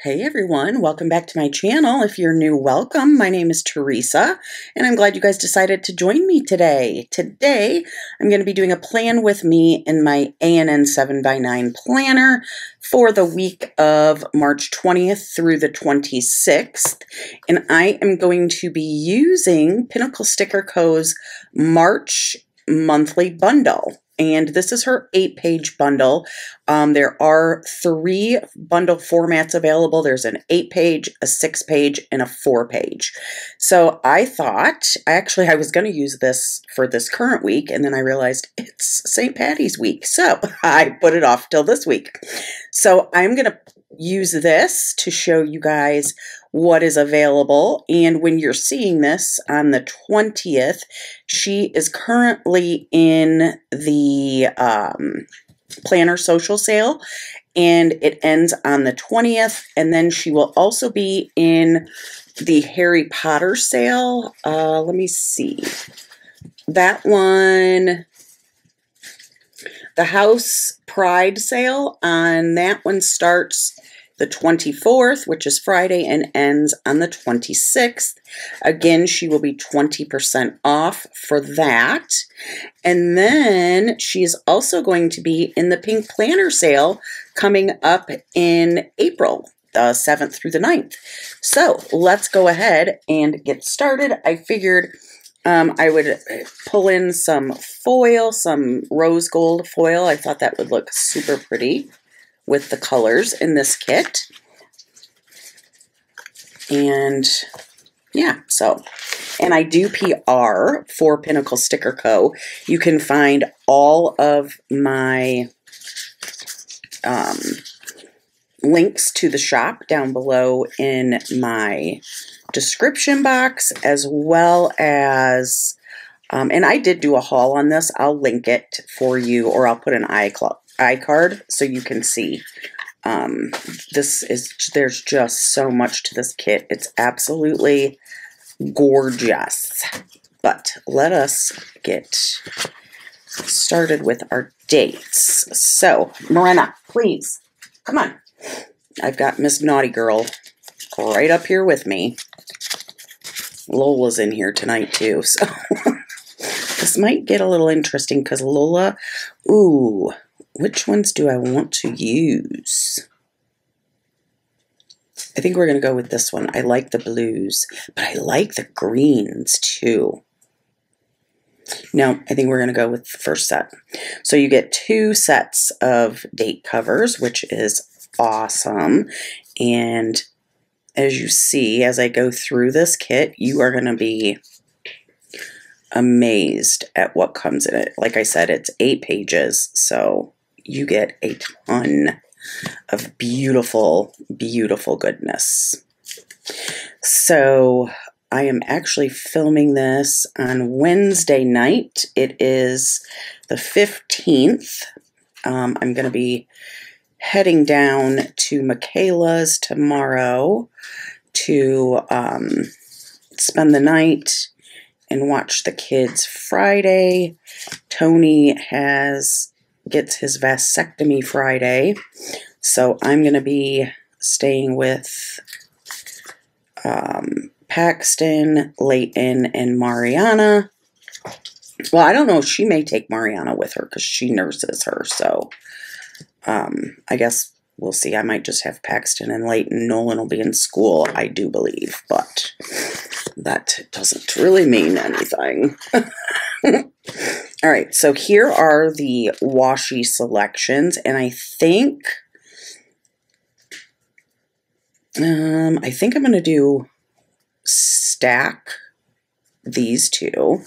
Hey everyone, welcome back to my channel. If you're new, welcome. My name is Teresa, and I'm glad you guys decided to join me today. Today, I'm going to be doing a plan with me in my A&N 7x9 planner for the week of March 20th through the 26th. And I am going to be using Pinnacle Sticker Co.'s March monthly bundle. And this is her 8-page bundle. There are 3 bundle formats available. There's an 8-page, a 6-page, and a 4-page. So I thought, I was going to use this for this current week, and then I realized it's St. Patty's week. So I put it off till this week. So I'm going to use this to show you guys what is available. And when you're seeing this on the 20th, she is currently in the planner social sale, and it ends on the 20th. And then she will also be in the Harry Potter sale. Let me see. That one, the House Pride sale on that one starts the 24th, which is Friday, and ends on the 26th. Again, she will be 20% off for that. And then she is also going to be in the Pink Planner sale coming up in April, the 7th through the 9th. So let's go ahead and get started. I figured I would pull in some foil, some rose gold foil. I thought that would look super pretty with the colors in this kit. And yeah, so, and I do PR for Pinnacle Sticker Co. You can find all of my links to the shop down below in my description box, as well as, and I did do a haul on this. I'll link it for you, or I'll put an iCard so you can see. There's just so much to this kit. It's absolutely gorgeous. But let us get started with our dates. So, Morena, please, come on. I've got Miss Naughty Girl right up here with me. Lola's in here tonight too, so this might get a little interesting because Lola, ooh, which ones do I want to use? I think we're going to go with this one. I like the blues, but I like the greens too. No, I think we're going to go with the first set. So you get 2 sets of date covers, which is awesome. And as you see, as I go through this kit, you are going to be amazed at what comes in it. Like I said, it's 8 pages, so you get a ton of beautiful, beautiful goodness. So I am actually filming this on Wednesday night. It is the 15th. I'm going to be heading down to Michaela's tomorrow to spend the night and watch the kids Friday. Tony gets his vasectomy Friday, so I'm going to be staying with Paxton, Lawton, and Mariana. Well, I don't know if she may take Mariana with her because she nurses her, so I guess we'll see. I might just have Paxton and Lawton. Nolan will be in school, I do believe, but that doesn't really mean anything. All right, so here are the washi selections, and I think I'm going to do stack these 2.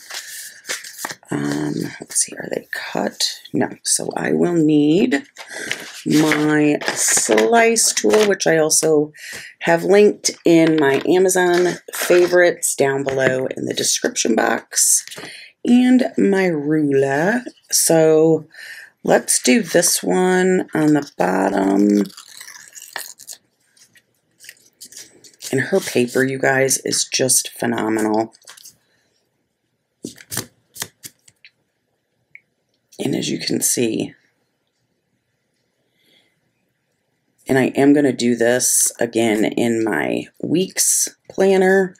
Let's see, are they cut? No, so I will need my slice tool, which I also have linked in my Amazon favorites down below in the description box, and my ruler. So let's do this one on the bottom. And her paper, you guys, is just phenomenal. And as you can see, And I am going to do this again in my weeks planner.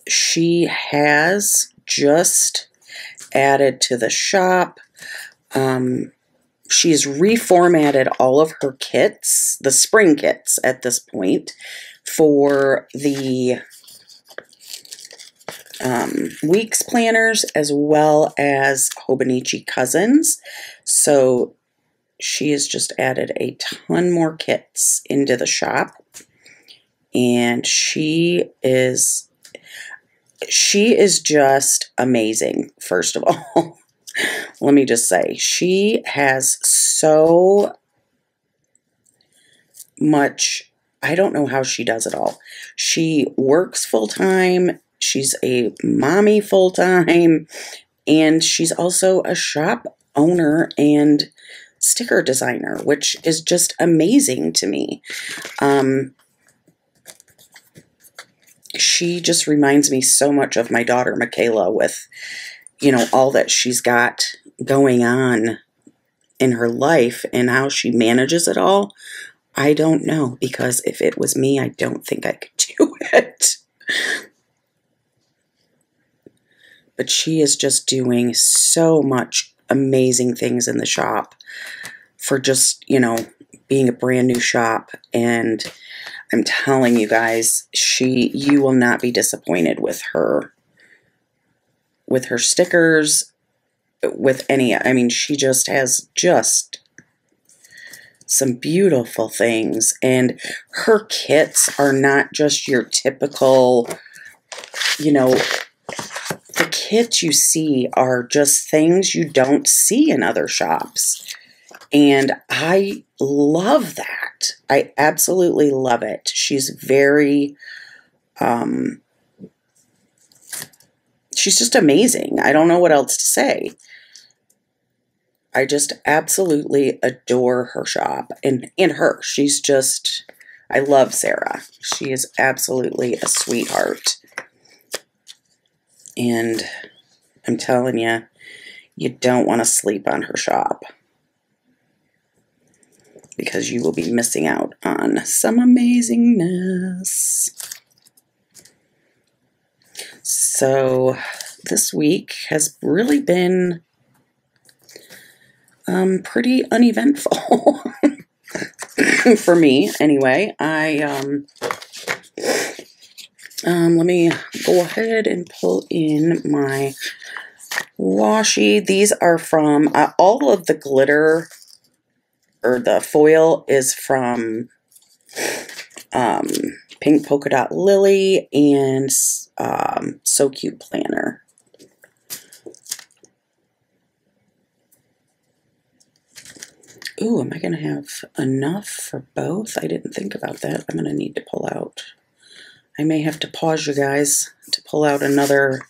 She has just added to the shop. She's reformatted all of her kits, the spring kits at this point, for the weeks planners as well as Hobonichi Cousins. So she has just added a ton more kits into the shop, and she is just amazing. First of all, let me just say, she has so much. I don't know how she does it all. She works full-time. She's a mommy full-time, and she's also a shop owner and sticker designer, which is just amazing to me. She just reminds me so much of my daughter Michaela with, you know, all that she's got going on in her life and how she manages it all. I don't know, because if it was me, I don't think I could do it. But she is just doing so much amazing things in the shop for just, you know, being a brand new shop. And I'm telling you guys, you will not be disappointed with her stickers, with any. I mean, she just has some beautiful things, and her kits are not just your typical, you know, the kits you see are just things you don't see in other shops. And I love that. I absolutely love it. She's very, she's just amazing. I don't know what else to say. I just absolutely adore her shop and her. She's just, I love Sarah. She is absolutely a sweetheart. And I'm telling you, you don't want to sleep on her shop, because you will be missing out on some amazingness. So this week has really been pretty uneventful for me anyway. Let me go ahead and pull in my washi. These are from all of the glitter, or the foil is from Pink Polka Dot Lily and So Cute Planner. Ooh, am I going to have enough for both? I didn't think about that. I'm going to need to pull out. I may have to pause you guys to pull out another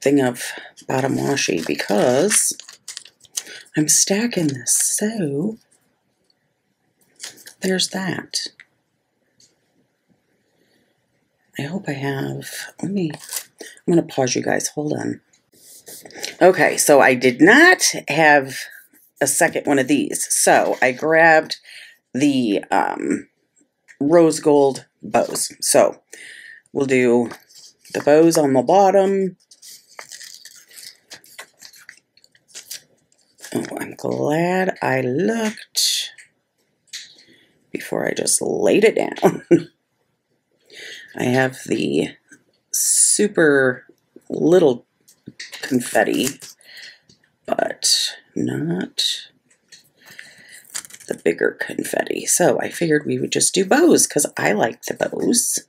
thing of bottom washi, because I'm stacking this. So there's that. I hope I have. I'm going to pause you guys. Hold on. Okay, so I did not have a second one of these. So I grabbed the rose gold bows. So we'll do the bows on the bottom. Oh, I'm glad I looked before I just laid it down. I have the super little confetti, but not the bigger confetti. So I figured we would just do bows, because I like the bows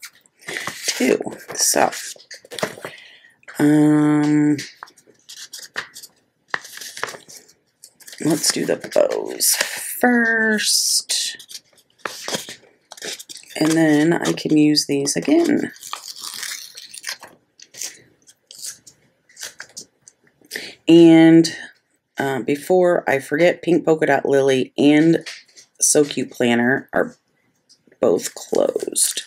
too. So let's do the bows first, and then I can use these again. And before I forget, Pink Polka Dot Lily and So Cute Planner are both closed.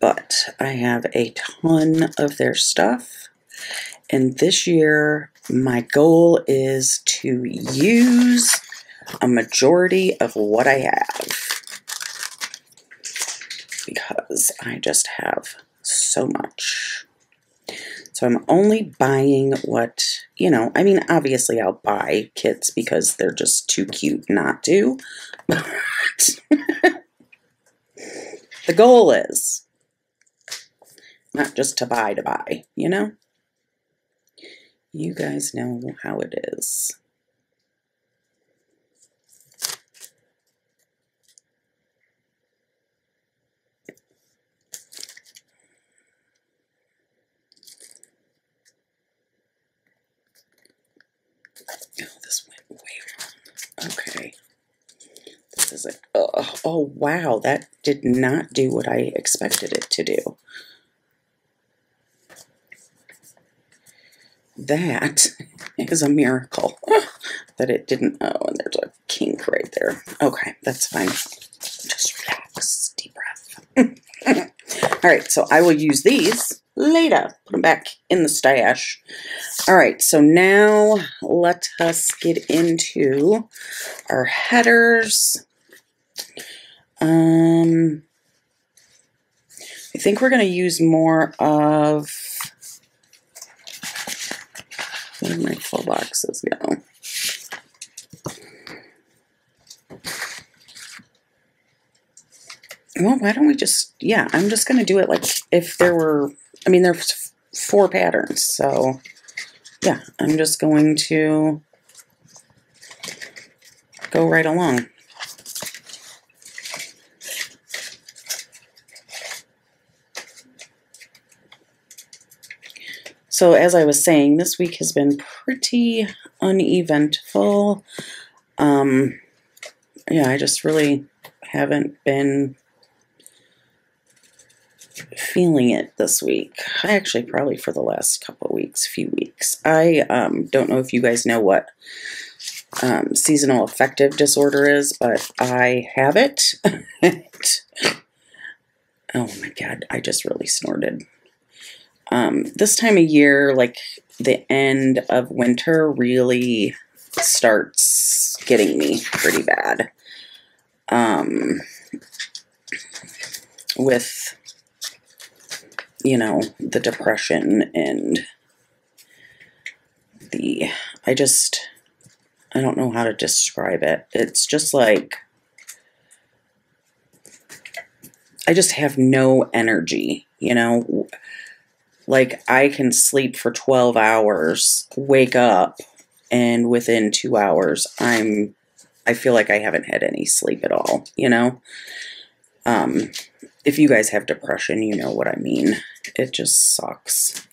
But I have a ton of their stuff. And this year, my goal is to use a majority of what I have because I just have so much. So I'm only buying what, you know, I mean, obviously I'll buy kits because they're just too cute not to. But the goal is not just to buy, you know? You guys know how it is. Oh, this went way wrong. Okay. This is like, oh, wow, that did not do what I expected it to do. That is a miracle that it didn't. Oh, and there's a kink right there. Okay, that's fine. Just relax. Deep breath. All right, so I will use these later. Put them back in the stash. All right, so now let us get into our headers. I think we're going to use more of, where did my full boxes go? Well, why don't we just, yeah, I'm just going to do it like if there were, I mean, there's 4 patterns, so yeah, I'm just going to go right along. So as I was saying, this week has been pretty uneventful. Yeah, I just really haven't been feeling it this week. Actually, probably for the last few weeks. I don't know if you guys know what seasonal affective disorder is, but I have it. Oh my God, I just really snorted. This time of year, like the end of winter, really starts getting me pretty bad. With, you know, the depression and the, I don't know how to describe it. It's just like, I just have no energy, you know? Like, I can sleep for 12 hours, wake up, and within 2 hours, I feel like I haven't had any sleep at all, you know? If you guys have depression, you know what I mean. It just sucks.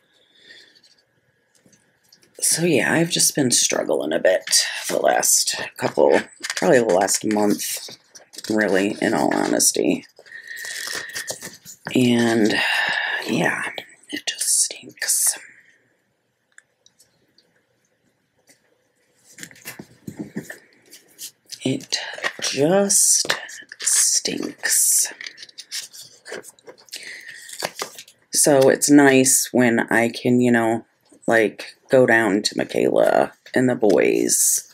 So yeah, I've just been struggling a bit the last couple, probably the last month, really, in all honesty. And yeah, it just stinks. It just stinks. So it's nice when I can, you know, like go down to Michaela and the boys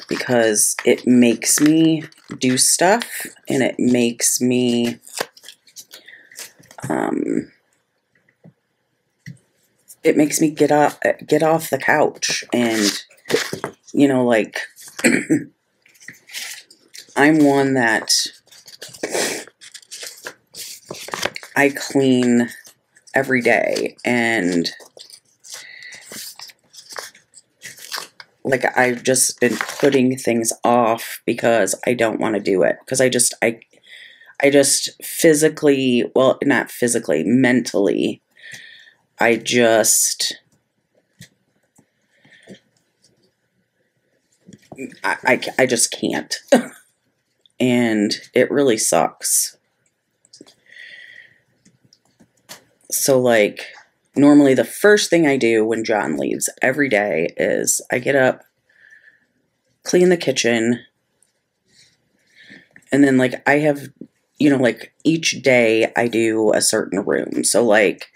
because it makes me do stuff and it makes me get off the couch and, you know, like I'm one that I clean every day, and like I've just been putting things off because I don't want to do it, because I just physically, well, not physically, mentally, I just can't. And it really sucks. So like normally the first thing I do when John leaves every day is I get up, clean the kitchen, and then like I have, you know, like each day I do a certain room. So like,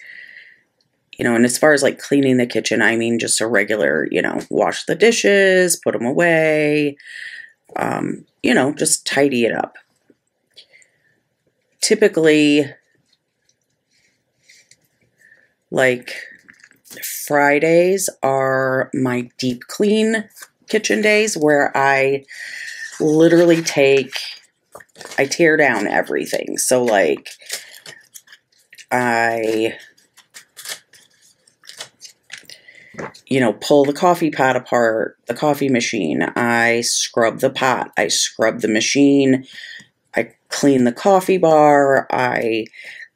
you know, and as far as like cleaning the kitchen, I mean just a regular, you know, wash the dishes, put them away, you know, just tidy it up. Typically, like, Fridays are my deep clean kitchen days where I literally I tear down everything. So, like, I, you know, pull the coffee pot apart, the coffee machine. I scrub the pot. I scrub the machine. I clean the coffee bar. I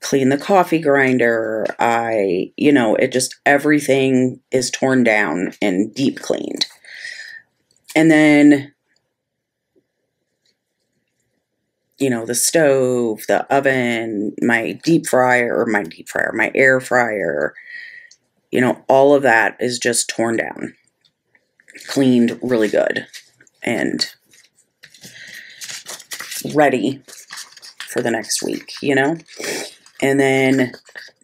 clean the coffee grinder. You know, it just, everything is torn down and deep cleaned. And then, you know, the stove, the oven, my my air fryer, you know, all of that is just torn down, cleaned really good, and ready for the next week, you know? And then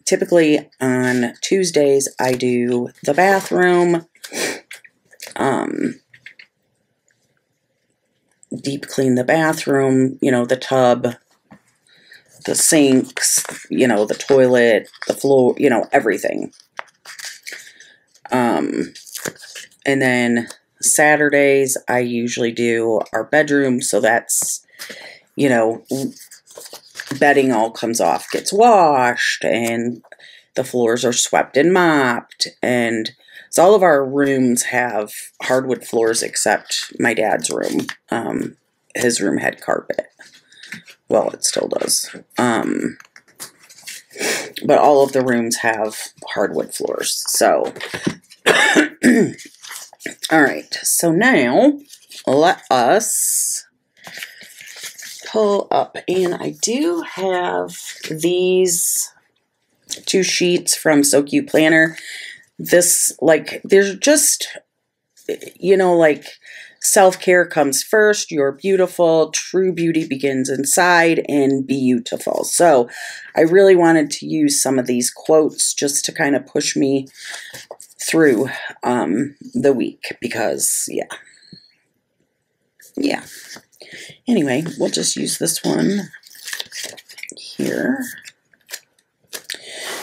typically on Tuesdays, I do the bathroom, deep clean the bathroom, you know, the tub, the sinks, you know, the toilet, the floor, you know, everything. And then Saturdays, I usually do our bedroom. So that's, you know, bedding all comes off, gets washed, and the floors are swept and mopped. And so all of our rooms have hardwood floors except my dad's room. His room had carpet. Well, it still does. But all of the rooms have hardwood floors. So, all right. So now let us pull up. And I do have these 2 sheets from So Cute Planner. This, like, there's just, you know, like, self-care comes first. You're beautiful. True beauty begins inside, and beautiful. So I really wanted to use some of these quotes just to kind of push me through the week because, yeah. Anyway, we'll just use this one here.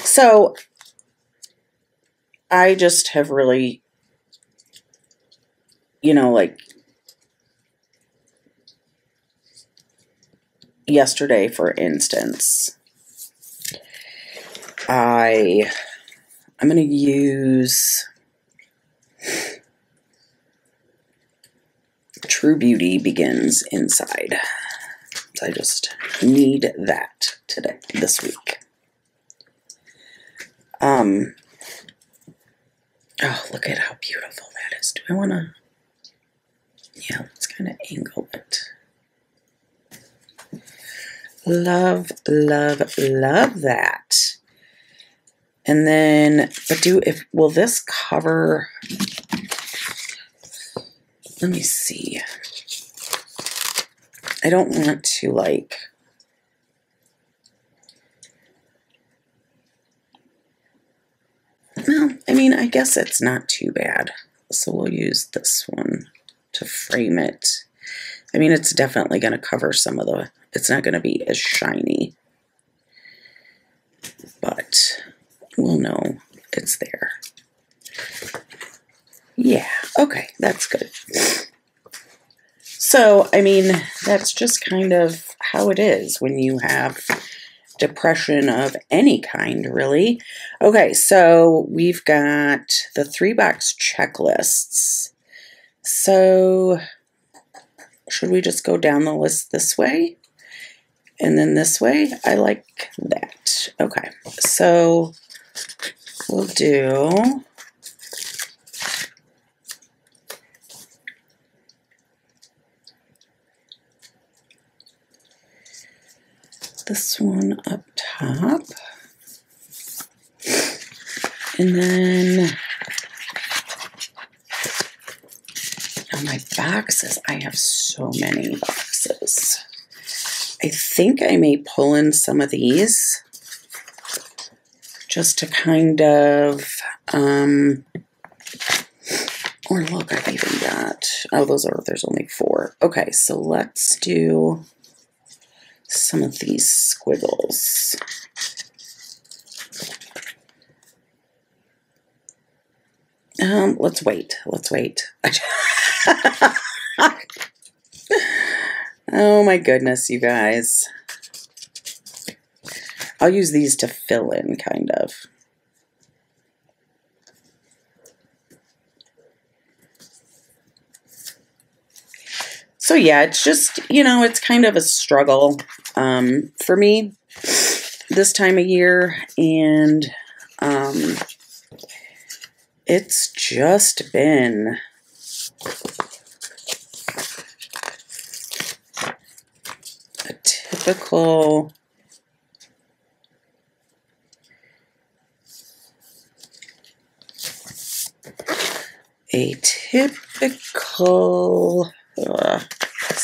So I just have really, you know, like, yesterday, for instance, I'm going to use True Beauty Begins Inside. So I just need that this week. Oh, look at how beautiful that is. Do I want to, yeah, let's kind of angle it. Love, love, love that. And then, will this cover, let me see. I don't want to, like, well, I mean, I guess it's not too bad. So we'll use this one to frame it. I mean, it's definitely going to cover some of it's not going to be as shiny, but we'll know it's there. Yeah, okay, that's good. So, I mean, that's just kind of how it is when you have depression of any kind, really. Okay, so we've got the 3-box checklists. So, should we just go down the list this way? And then this way? I like that. Okay, so we'll do this one up top. And then on my boxes, I have so many boxes. I think I may pull in some of these just to kind of Or look, I've even got, oh, there's only 4. Okay, so let's do some of these squiggles. Let's wait. Oh my goodness, you guys. I'll use these to fill in, kind of. So yeah, it's just, it's kind of a struggle for me this time of year, and it's just been a typical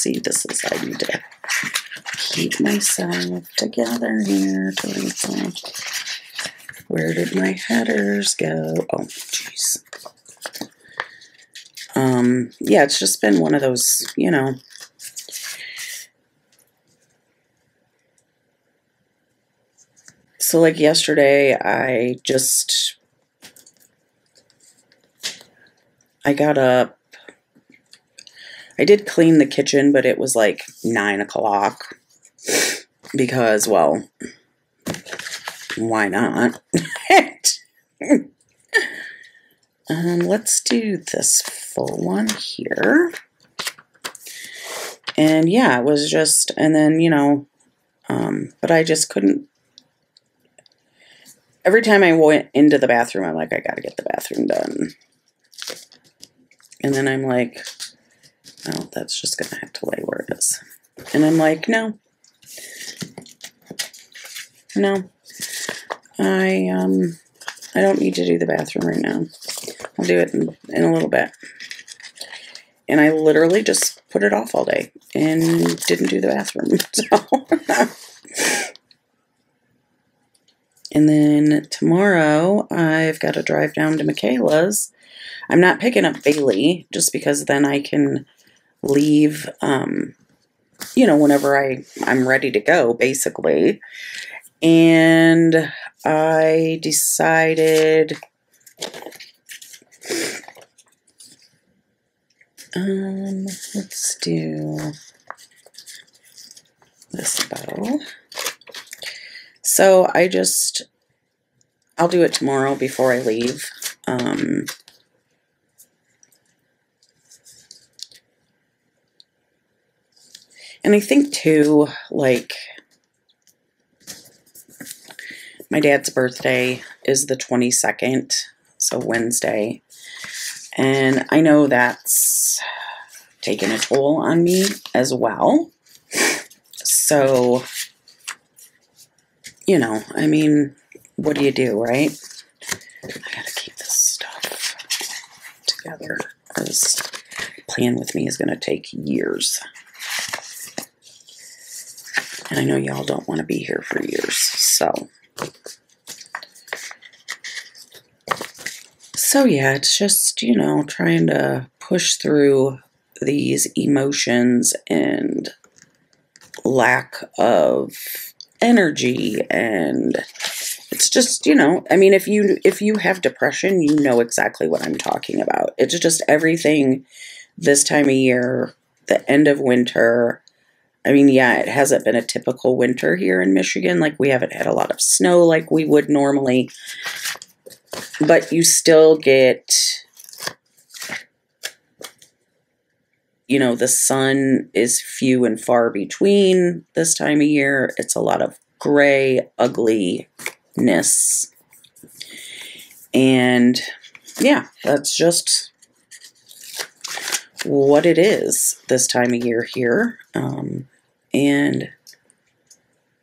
see, this is, I need to keep myself together here, Teresa. Where did my headers go? Oh, jeez. Yeah, it's just been one of those, So like yesterday, I got up. I did clean the kitchen, but it was like 9 o'clock because, well, why not? Let's do this full one here. And yeah, it was just, and then, but I just couldn't. Every time I went into the bathroom, I'm like, I gotta get the bathroom done. And then I'm like, oh, that's just gonna have to lay where it is. And I'm like, no, I don't need to do the bathroom right now. I'll do it in a little bit. And I literally just put it off all day and didn't do the bathroom. So. And then tomorrow, I've got to drive down to Michaela's. I'm not picking up Bailey, just because then I can leave, whenever I'm ready to go, basically. And I decided, let's do this bow. So I'll do it tomorrow before I leave. And I think too, like, my dad's birthday is the 22nd, so Wednesday. And I know that's taken a toll on me as well. So, I mean, what do you do, right? I gotta keep this stuff together, because plan with me is gonna take years. And I know y'all don't want to be here for years, So yeah, it's just, trying to push through these emotions and lack of energy. And it's just, I mean, if you have depression, you know exactly what I'm talking about. It's just everything this time of year, the end of winter. I mean, yeah, it hasn't been a typical winter here in Michigan. Like, we haven't had a lot of snow like we would normally. But you still get, the sun is few and far between this time of year. It's a lot of gray, ugliness. And, yeah, that's just what it is this time of year here. And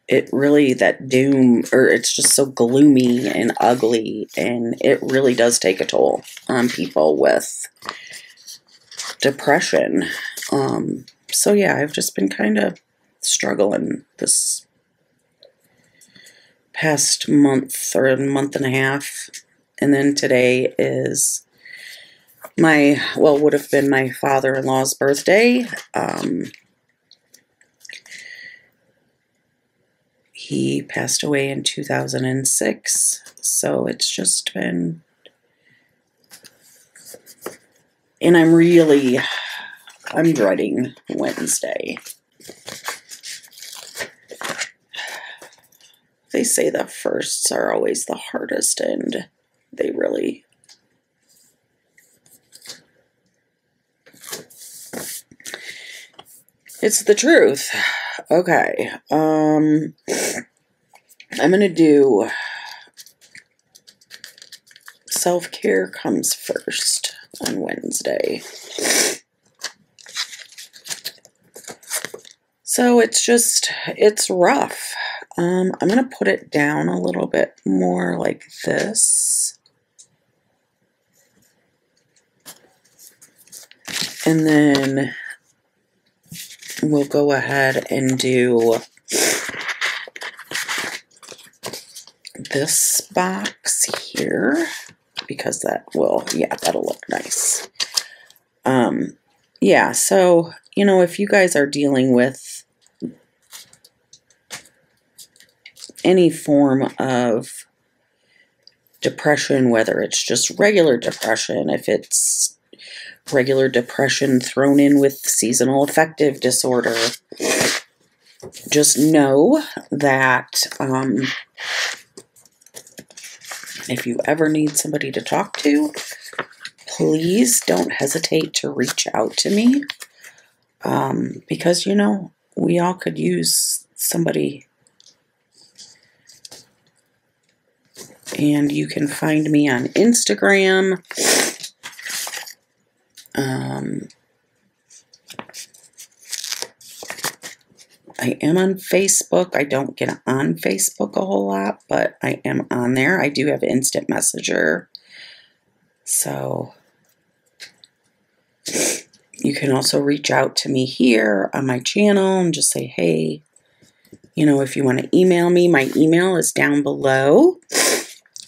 it really, that doom, or it's just so gloomy and ugly, and it really does take a toll on people with depression. So yeah, I've just been kind of struggling this past month or a month and a half. And then today is well, would have been my father-in-law's birthday. He passed away in 2006, so it's just been, and I'm dreading Wednesday. They say the firsts are always the hardest, and they really, it's the truth. Okay, I'm gonna do self-care comes first on Wednesday. So it's rough. I'm gonna put it down a little bit more like this. And then we'll go ahead and do this box here, because that will, yeah, that'll look nice. Yeah, so, you know, if you guys are dealing with any form of depression, whether it's just regular depression, if it's regular depression thrown in with seasonal affective disorder, just know that if you ever need somebody to talk to, please don't hesitate to reach out to me, because, you know, we all could use somebody. And you can find me on Instagram. I am on Facebook. I don't get on Facebook a whole lot, but I am on there. I do have Instant Messenger. So you can also reach out to me here on my channel and just say, hey, you know, if you want to email me, my email is down below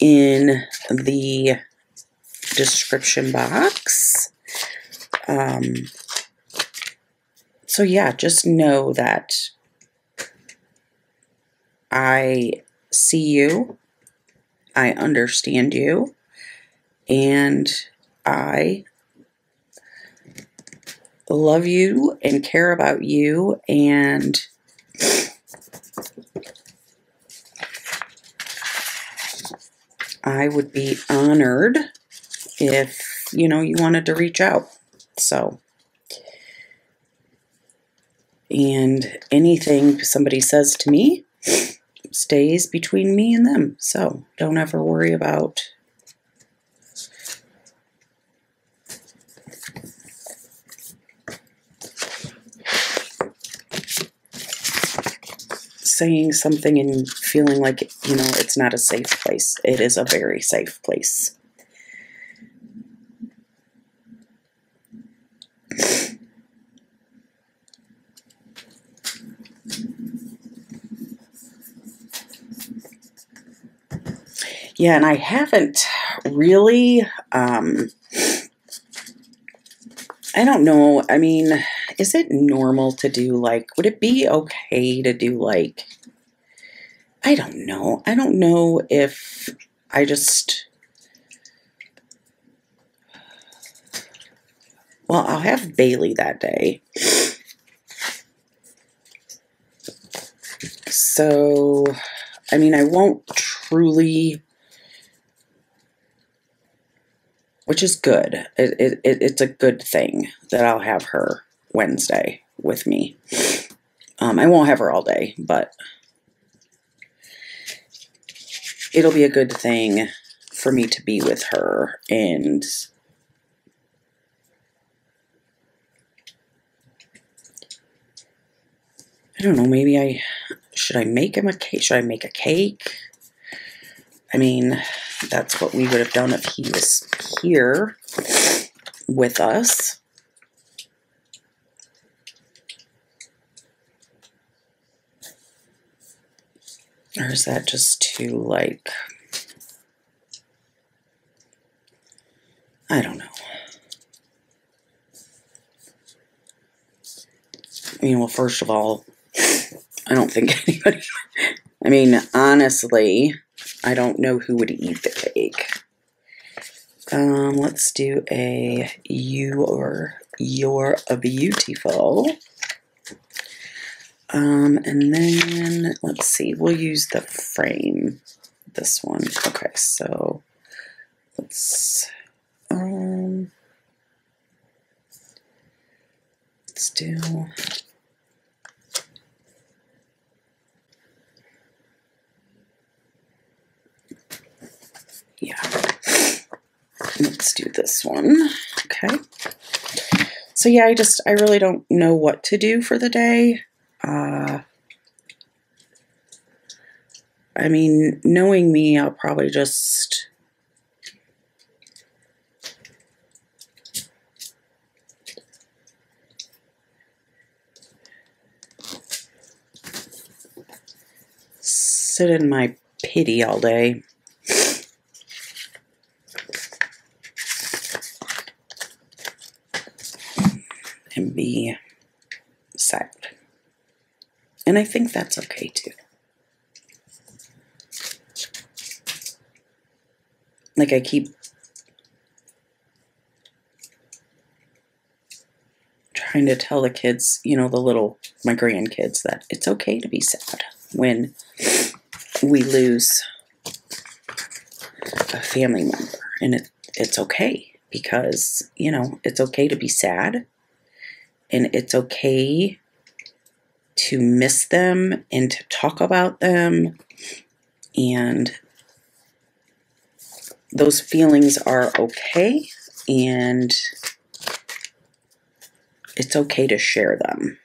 in the description box. So yeah, just know that I see you, I understand you, and I love you and care about you, and I would be honored if, you know, you wanted to reach out. So, and anything somebody says to me stays between me and them. So don't ever worry about saying something and feeling like, you know, it's not a safe place. It is a very safe place. Yeah, and I haven't really, I don't know, I mean, is it normal to do, like, would it be okay to do, like, I don't know. I don't know if I just, well, I'll have Bailey that day. So, I mean, I won't truly, which is good. It's a good thing that I'll have her Wednesday with me. I won't have her all day, but it'll be a good thing for me to be with her. And I don't know, maybe should I make him a cake? Should I make a cake? I mean, that's what we would have done if he was here with us. Or is that just too, like, I don't know. well, first of all, I don't think anybody, I mean, honestly, I don't know who would eat the cake. Let's do a you're a beautiful. And then, let's see, we'll use the frame, this one. Okay, so let's do, yeah, let's do this one. Okay. So yeah, I really don't know what to do for the day. I mean, knowing me, I'll probably just sit in my pity all day. And be sad. And I think that's okay too. Like I keep trying to tell the kids, you know, my grandkids, that it's okay to be sad when we lose a family member. And it's okay because, you know, it's okay to be sad. And it's okay to miss them and to talk about them. And those feelings are okay. And it's okay to share them.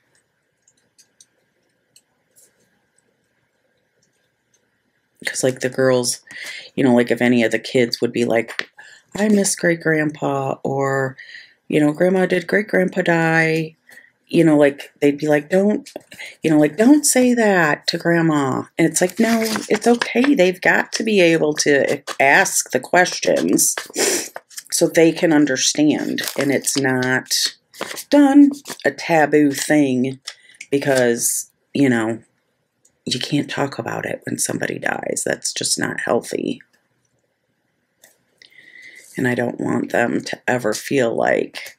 Because like the girls, you know, like if any of the kids would be like, I miss great-grandpa, or, you know, Grandma, did great-grandpa die? You know, like, they'd be like, don't say that to Grandma. And it's like, no, it's okay. They've got to be able to ask the questions so they can understand. And it's not done a taboo thing because, you know, you can't talk about it when somebody dies. That's just not healthy. And I don't want them to ever feel like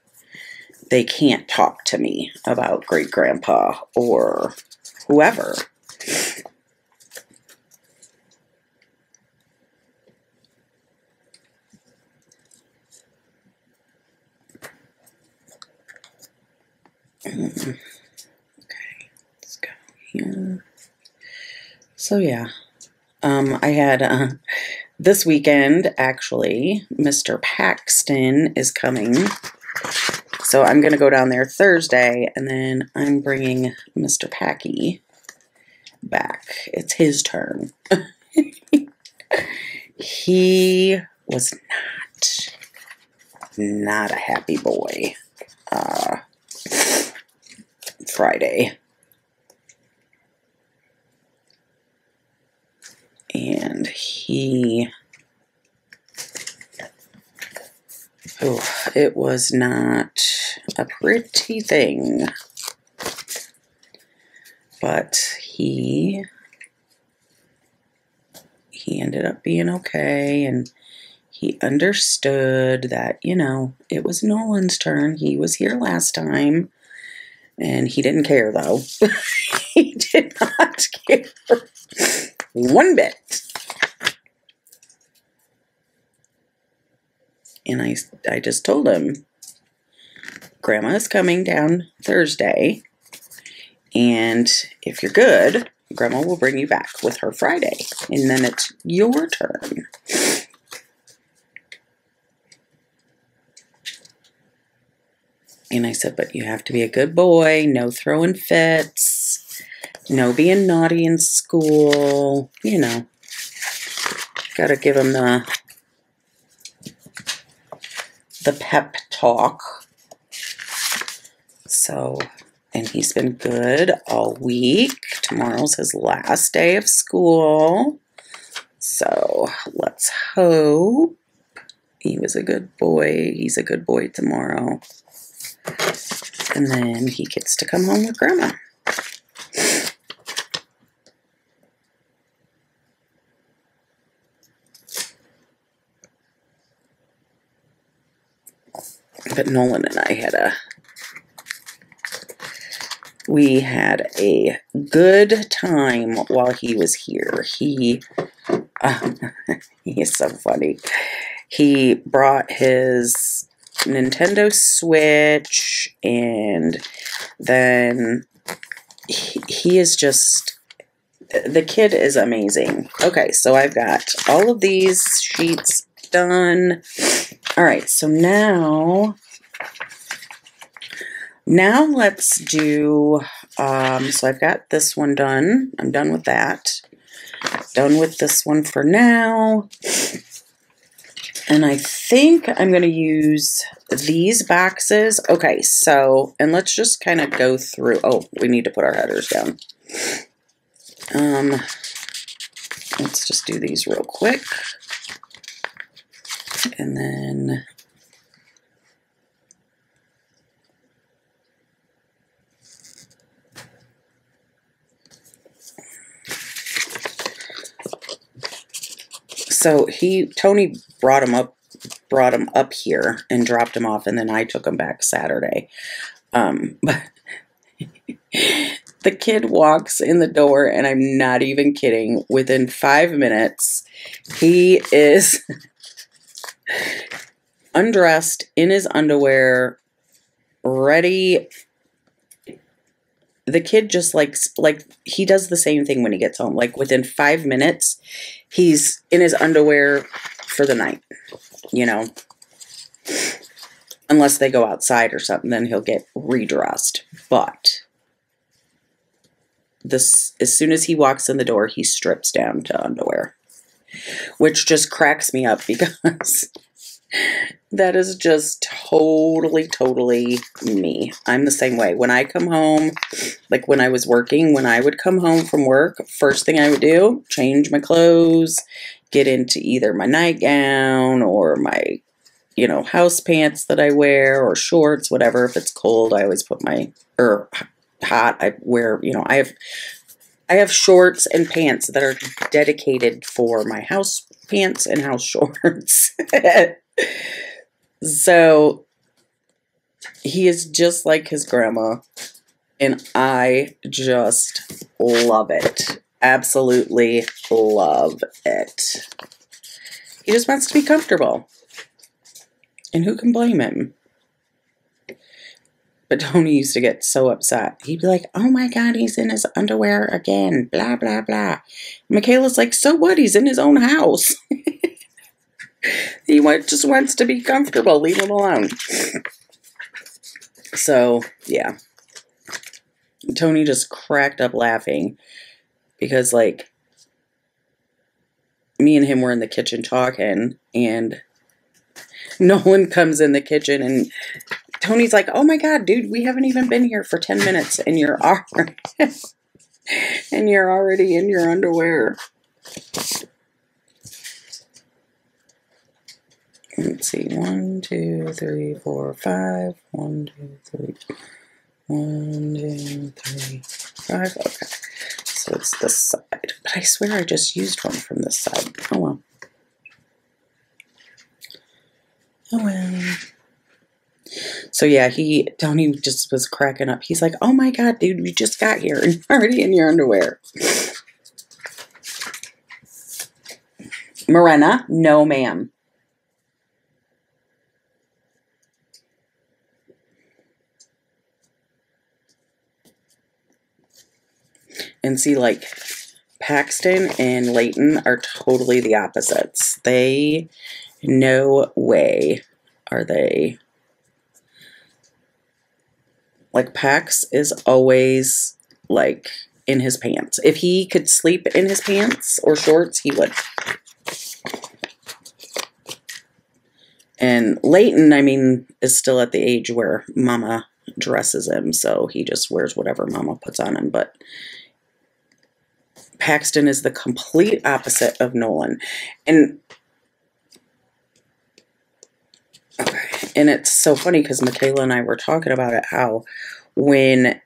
they can't talk to me about great-grandpa or whoever. Okay, let's go here. So yeah, I had this weekend, actually, Mr. Paxton is coming. So I'm going to go down there Thursday, and then I'm bringing Mr. Packy back. It's his turn. He was not a happy boy Friday. And it was not a pretty thing. But he ended up being okay, and he understood that, you know, it was Nolan's turn. He was here last time, and he didn't care, though. He did not care one bit. And I just told him, Grandma is coming down Thursday, and if you're good, Grandma will bring you back with her Friday, and then it's your turn. And I said, but you have to be a good boy, no throwing fits, no being naughty in school, you know. Gotta give him the pep talk. So, and he's been good all week. Tomorrow's his last day of school. So, let's hope he was a good boy. He's a good boy tomorrow. And then he gets to come home with Grandma. But Nolan and I we had a good time while he was here. He is so funny. He brought his Nintendo Switch, and then he is just, the kid is amazing. Okay, so I've got all of these sheets done. All right, so now let's do, so I've got this one done. I'm done with that. Done with this one for now. And I think I'm going to use these boxes. Okay, so, and let's just kind of go through. Oh, we need to put our headers down. Let's just do these real quick. And then so Tony brought him up here and dropped him off, and then I took him back Saturday. But the kid walks in the door, and I'm not even kidding. Within 5 minutes, he is undressed in his underwear, ready. The kid just like he does the same thing when he gets home. Like within 5 minutes, he's in his underwear for the night, you know. Unless they go outside or something, then he'll get redressed. But as soon as he walks in the door, he strips down to underwear, which just cracks me up because that is just totally me. I'm the same way. When I come home, like when I was working, when I would come home from work, first thing I would do, change my clothes, get into either my nightgown or my, you know, house pants that I wear, or shorts, whatever. If it's cold, I always put or hot, I wear, you know, I have shorts and pants that are dedicated for my house pants and house shorts. So he is just like his grandma, and I just love it. Absolutely love it. He just wants to be comfortable, and who can blame him? But Tony used to get so upset. He'd be like, oh my God, he's in his underwear again, blah, blah, blah. Michaela's like, so what? He's in his own house. He just wants to be comfortable. Leave him alone. So, yeah. Tony just cracked up laughing because, like, me and him were in the kitchen talking, and Nolan comes in the kitchen, and Tony's like, oh my God, dude, we haven't even been here for 10 minutes, and you're already in your underwear. Let's see, 1, 2, 3, 4, 5. 1, 2, 3. 1, 2, 3, 5. Okay, so it's this side. But I swear I just used one from this side. Oh well. Oh well. So yeah, Tony just was cracking up. He's like, oh my God, dude, you just got here and you're already in your underwear. Morena, no ma'am. And see, like, Paxton and Lawton are totally the opposites. No way are they. Like, Pax is always, like, in his pants. If he could sleep in his pants or shorts, he would. And Lawton, I mean, is still at the age where Mama dresses him, so he just wears whatever Mama puts on him. But Paxton is the complete opposite of Nolan. And okay, And it's so funny because Michaela and I were talking about it, how when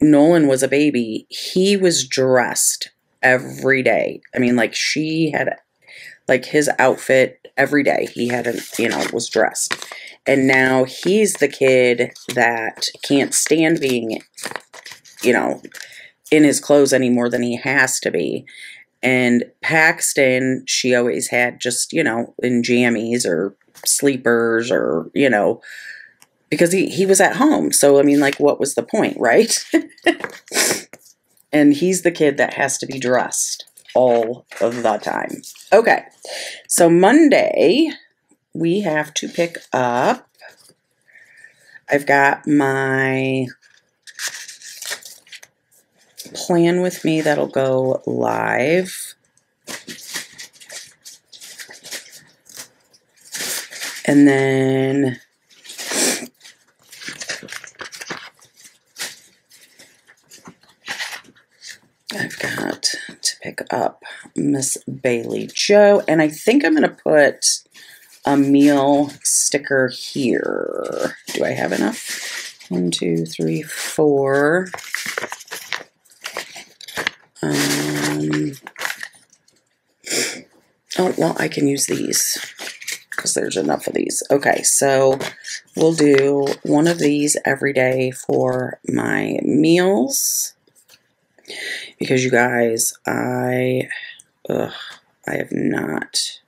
Nolan was a baby, he was dressed every day. I mean, like, she had, like, his outfit every day. He had, was dressed. And now he's the kid that can't stand being, in his clothes any more than he has to be. And Paxton, she always had just, in jammies or sleepers or, because he was at home. So, I mean, like, what was the point, right? And he's the kid that has to be dressed all of the time. Okay, so Monday, we have to pick up, I've got my plan with me that'll go live. And then I've got to pick up Miss Bailey Joe, and I think I'm going to put a meal sticker here. Do I have enough? 1, 2, 3, 4. Oh, well, I can use these because there's enough of these. Okay, so we'll do one of these every day for my meals. Because you guys, I have not,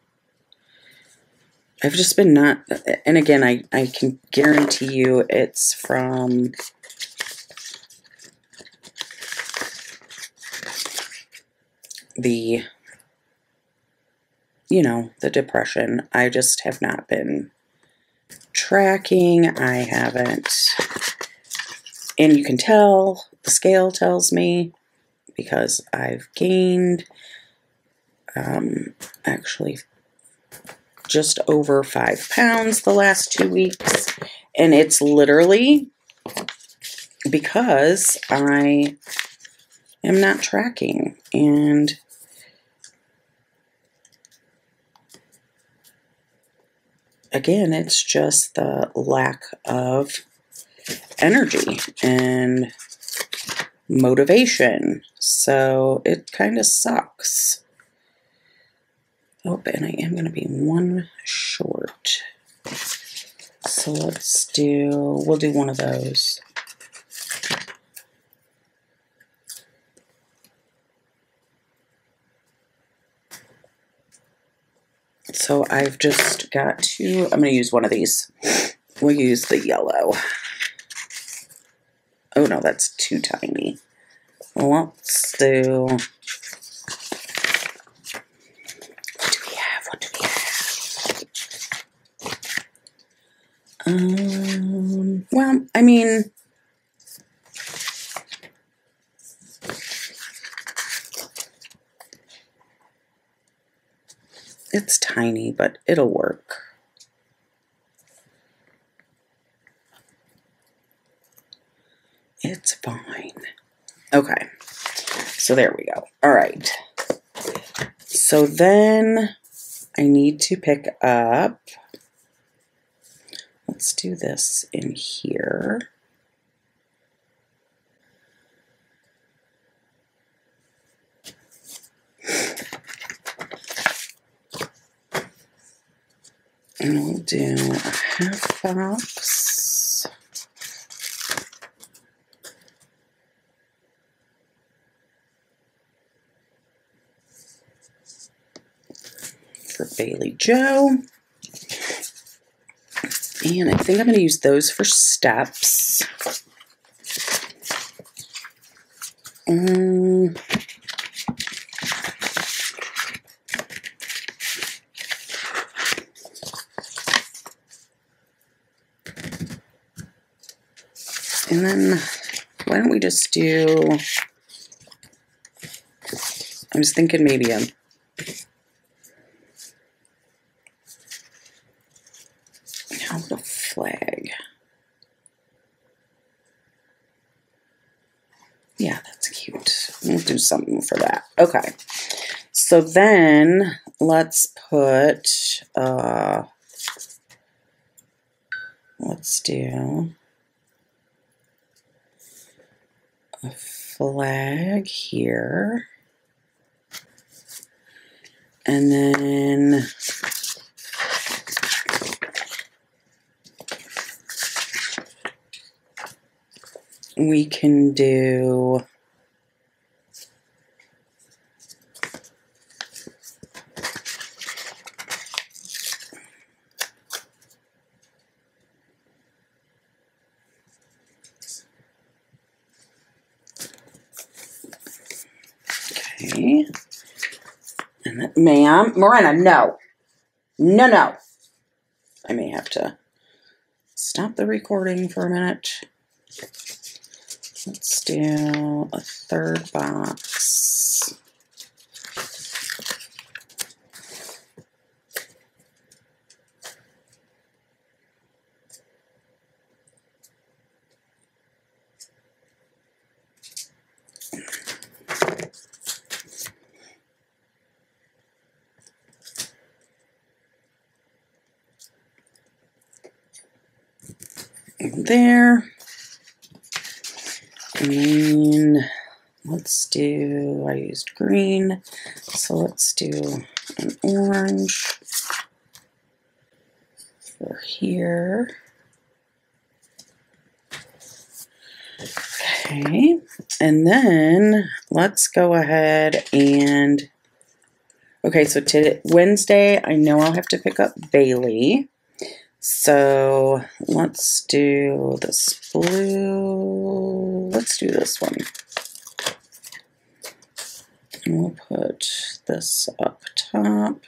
I've just been not, and again, I can guarantee you it's from the, the depression. I just have not been tracking. I haven't, and you can tell, the scale tells me, because I've gained actually just over 5 pounds the last 2 weeks. And it's literally because I am not tracking. And again, it's just the lack of energy and motivation. So it kind of sucks. Oh, and I am going to be 1 short. So we'll do one of those. So I've just got to, I'm going to use one of these. We'll use the yellow. Oh no, that's too tiny. Let's do, what do we have? What do we have? Well, I mean, it's tiny, but it'll work. It's fine. Okay, so there we go. All right. So then I need to pick up, let's do this in here. And we'll do a half box. For Bailey Joe. And I think I'm going to use those for steps. And then why don't we just do, I was thinking maybe a flag. Yeah, that's cute. We'll do something for that. Okay. So then let's put let's do a flag here. And then we can do okay. And ma'am, Morena, no. No, no. I may have to stop the recording for a minute. Let's do a third box. There. And let's do, I used green, so let's do an orange for here. Okay, and then let's go ahead and, okay, so today, Wednesday, I know I'll have to pick up Bailey. So let's do this blue. Let's do this one. And we'll put this up top.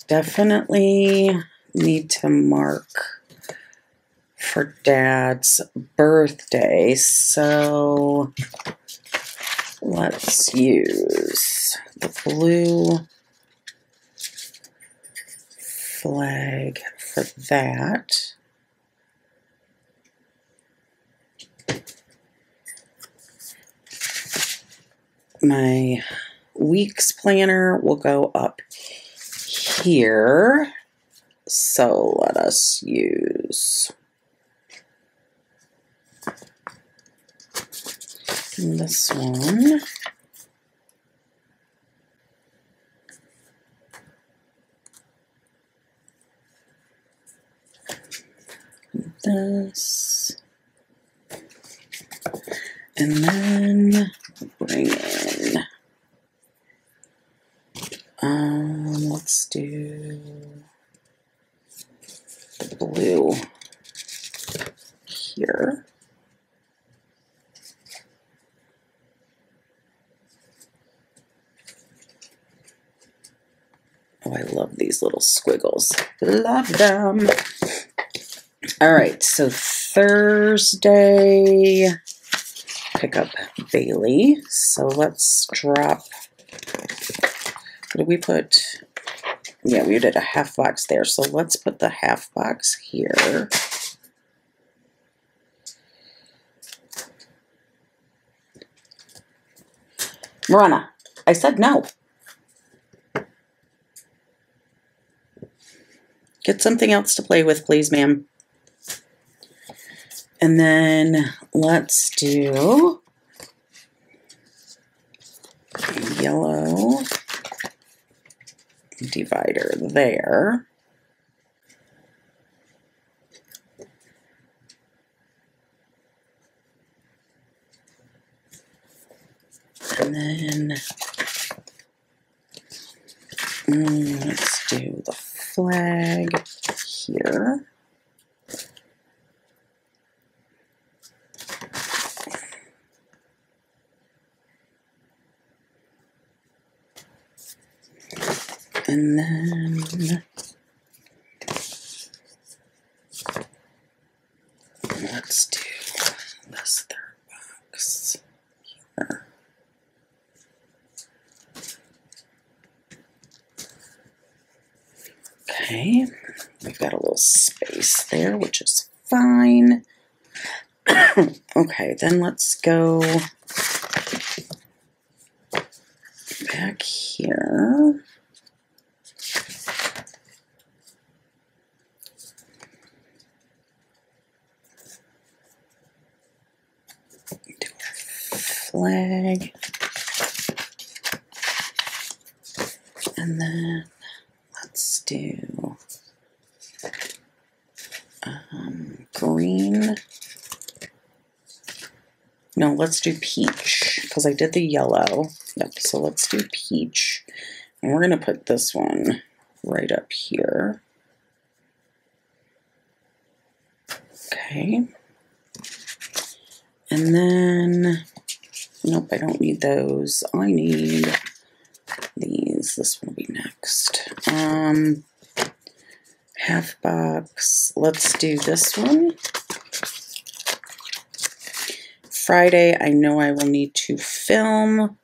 Definitely need to mark for Dad's birthday, so let's use the blue flag for that. My week's planner will go up here, so let us use this one. This. And then bring in, let's do the blue here. Oh, I love these little squiggles. Love them. All right, so Thursday, pick up Bailey. So let's drop, what did we put? Yeah, we did a half box there. So let's put the half box here. Morena, I said no. Get something else to play with, please, ma'am. And then let's do yellow divider there. And then let's do the flag here. And then let's do this third box here. Okay, we've got a little space there, which is fine. Okay, then let's go back here. Do a flag. And then let's do green. No, let's do peach because I did the yellow. Yep, so let's do peach. And we're going to put this one right up here. Okay. And then, nope, I don't need those. I need these. This will be next. Half box. Let's do this one. Friday, I know I will need to film.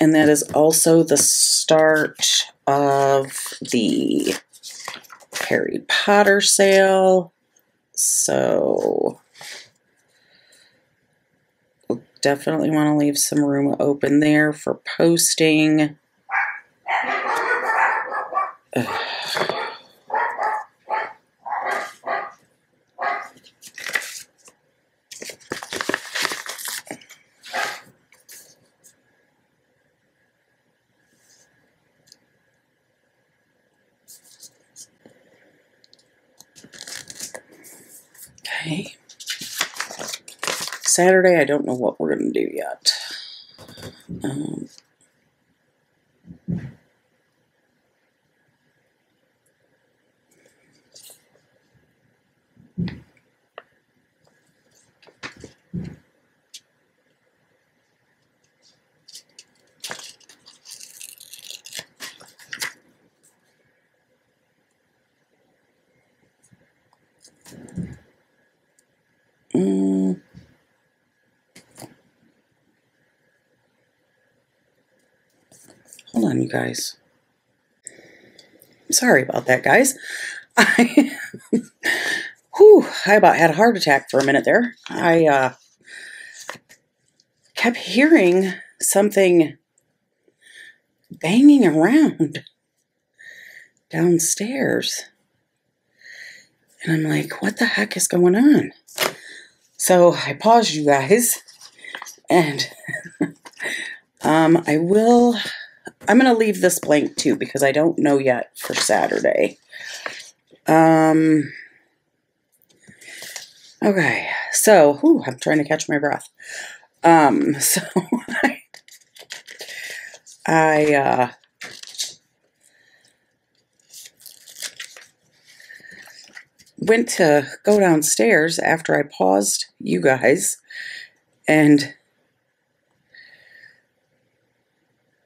And that is also the start of the Harry Potter sale. So we'll definitely want to leave some room open there for posting. Okay. Saturday, I don't know what we're going to do yet. Hold on, you guys. Sorry about that, guys. I about had a heart attack for a minute there. I kept hearing something banging around downstairs. And I'm like, what the heck is going on? So I paused, you guys, and I'm going to leave this blank too because I don't know yet for Saturday. Okay, so, I'm trying to catch my breath. So I went to go downstairs after I paused you guys, and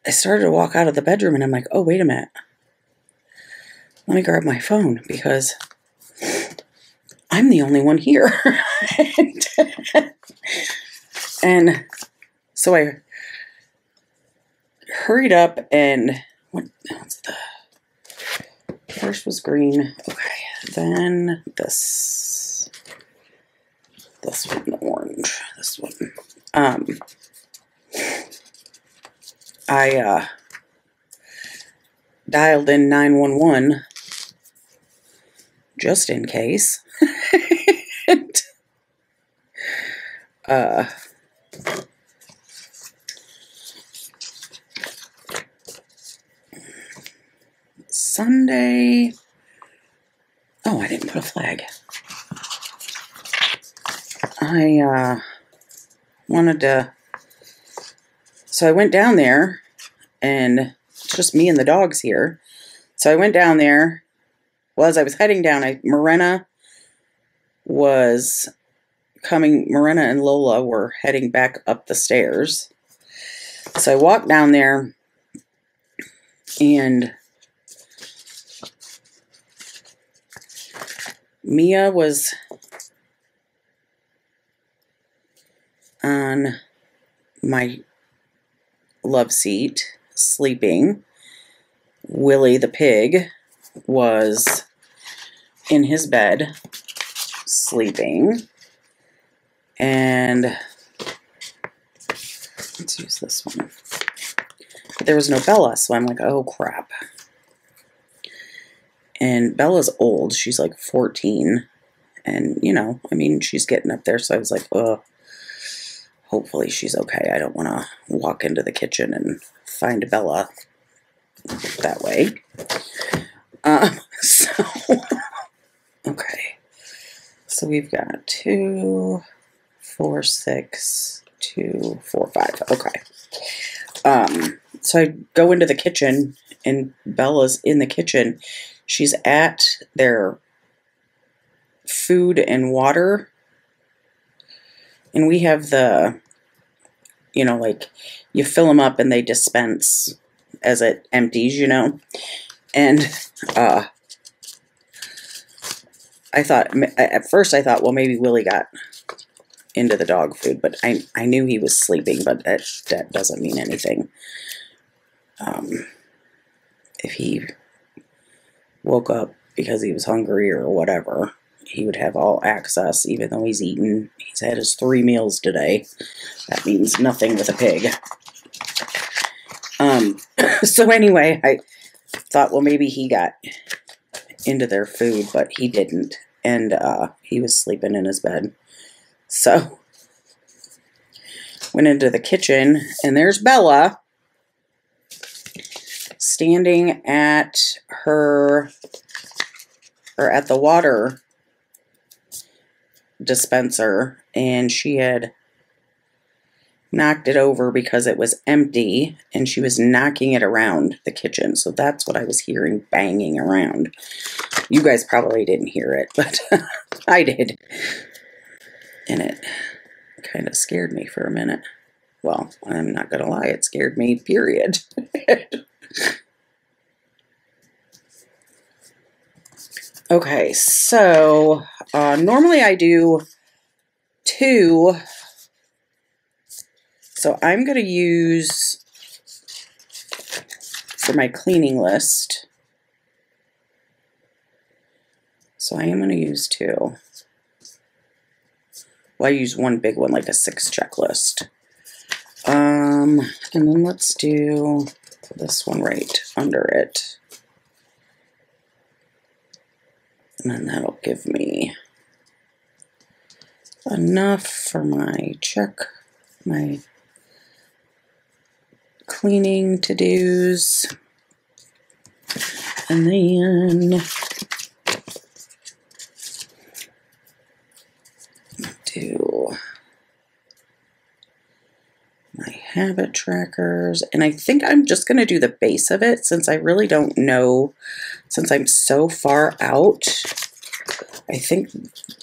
I started to walk out of the bedroom, and I'm like, oh, wait a minute. Let me grab my phone because I'm the only one here. And so I hurried up and first was green. Okay, then this one, orange. This one. I dialed in 911 just in case. And, Sunday. Oh, I didn't put a flag. I wanted to. So I went down there, and it's just me and the dogs here. So I went down there. Well, as I was heading down, Morena and Lola were heading back up the stairs. So I walked down there, and Mia was on my love seat, sleeping. Willie the pig was in his bed, sleeping. And let's use this one. But there was no Bella, so I'm like, oh crap. And Bella's old. She's like 14. And, you know, I mean, she's getting up there. So I was like, oh, hopefully she's okay. I don't want to walk into the kitchen and find Bella that way. Okay. So we've got 2, 4, 6, 2, 4, 5. Okay. So I go into the kitchen and Bella's in the kitchen. She's at their food and water. And we have the, you know, like you fill them up and they dispense as it empties, you know. And I thought, at first I thought, well, maybe Willie got into the dog food, but I knew he was sleeping, but that doesn't mean anything. If he woke up because he was hungry or whatever, he would have all access, even though he's eaten. He's had his 3 meals today. That means nothing with a pig. So anyway, I thought, well, maybe he got into their food, but he didn't. And he was sleeping in his bed. So went into the kitchen, and there's Bella standing at her, or at the water dispenser, and she had knocked it over because it was empty, and she was knocking it around the kitchen. So that's what I was hearing banging around. You guys probably didn't hear it, but I did. And it kind of scared me for a minute. Well, I'm not going to lie, it scared me, period. Okay, so normally I do 2. So I'm going to use, for my cleaning list, so I am going to use 2. Well, I use one big one, like a 6 checklist. And then let's do this one right under it. And then that'll give me enough for my cleaning to-dos. And then do my habit trackers. And I think I'm just going to do the base of it, since I really don't know, since I'm so far out. I think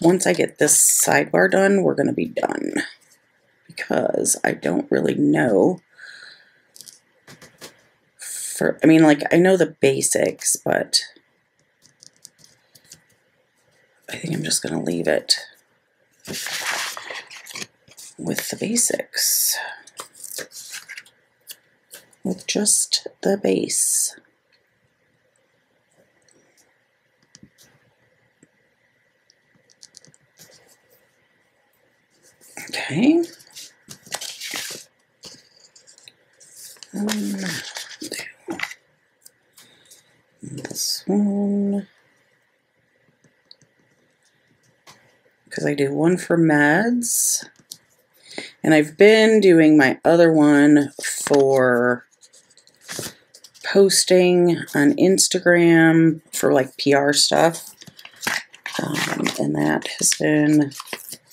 once I get this sidebar done, we're going to be done, because I don't really know. I mean, like, I know the basics, but I think I'm just going to leave it with the basics, with just the base. Okay. This one, because I do one for meds, and I've been doing my other one for posting on Instagram for like PR stuff, and that has been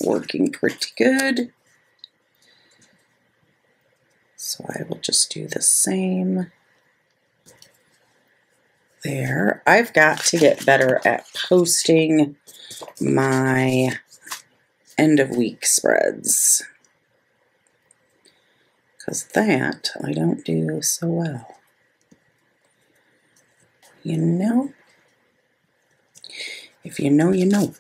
working pretty good. So I will just do the same there. I've got to get better at posting my end of week spreads, because that I don't do so well. You know? If you know, you know.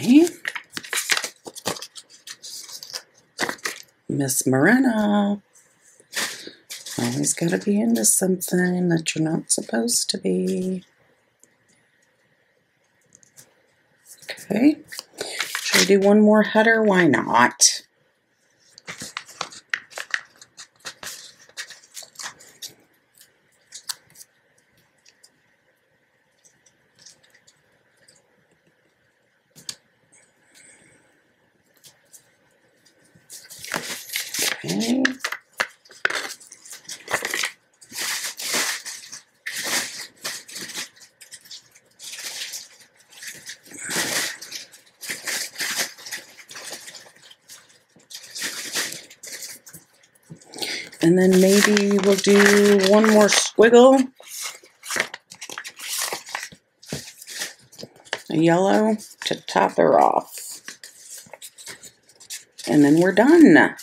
Okay. Miss Morena. Always got to be into something that you're not supposed to be. Okay. Should I do one more header? Why not? Okay. And then maybe we'll do one more squiggle. A yellow to top her off. And then we're done.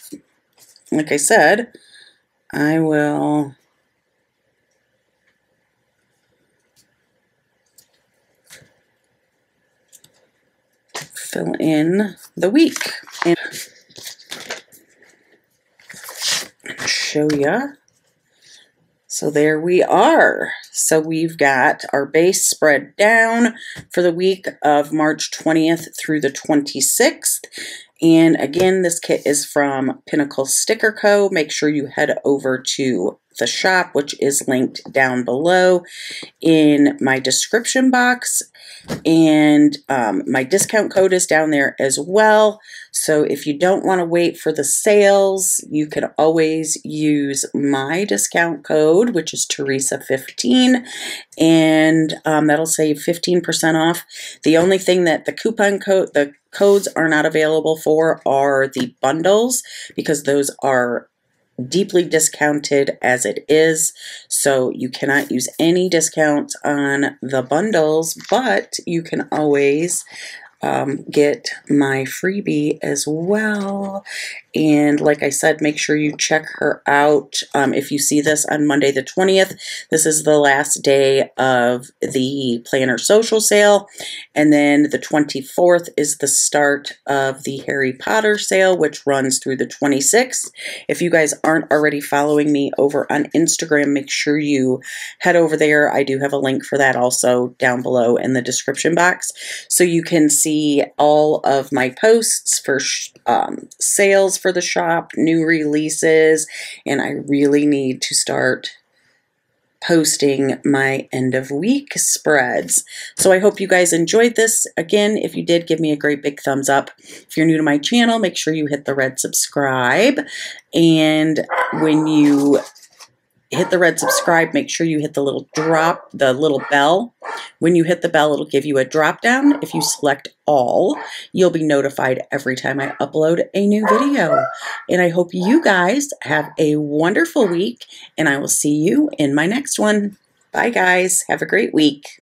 Like I said, I will fill in the week and show you. So there we are. So we've got our base spread down for the week of March 20th through the 26th. And again, this kit is from Pinnacle Sticker Co. Make sure you head over to the shop, which is linked down below in my description box. And my discount code is down there as well. So if you don't want to wait for the sales, you can always use my discount code, which is Teresa15, and that'll save 15% off. The only thing that the codes are not available for are the bundles, because those are deeply discounted as it is, so you cannot use any discounts on the bundles, but you can always get my freebie as well. And like I said, make sure you check her out. If you see this on Monday the 20th, this is the last day of the Planner Social Sale. And then the 24th is the start of the Harry Potter sale, which runs through the 26th. If you guys aren't already following me over on Instagram, make sure you head over there. I do have a link for that also down below in the description box, so you can see all of my posts for sales for the shop, new releases, and I really need to start posting my end of week spreads. So I hope you guys enjoyed this. Again, if you did, give me a great big thumbs up. If you're new to my channel, make sure you hit the red subscribe. And when you hit the red subscribe, make sure you hit the little bell. When you hit the bell, it'll give you a drop down. If you select all, you'll be notified every time I upload a new video. And I hope you guys have a wonderful week, and I will see you in my next one. Bye guys, have a great week.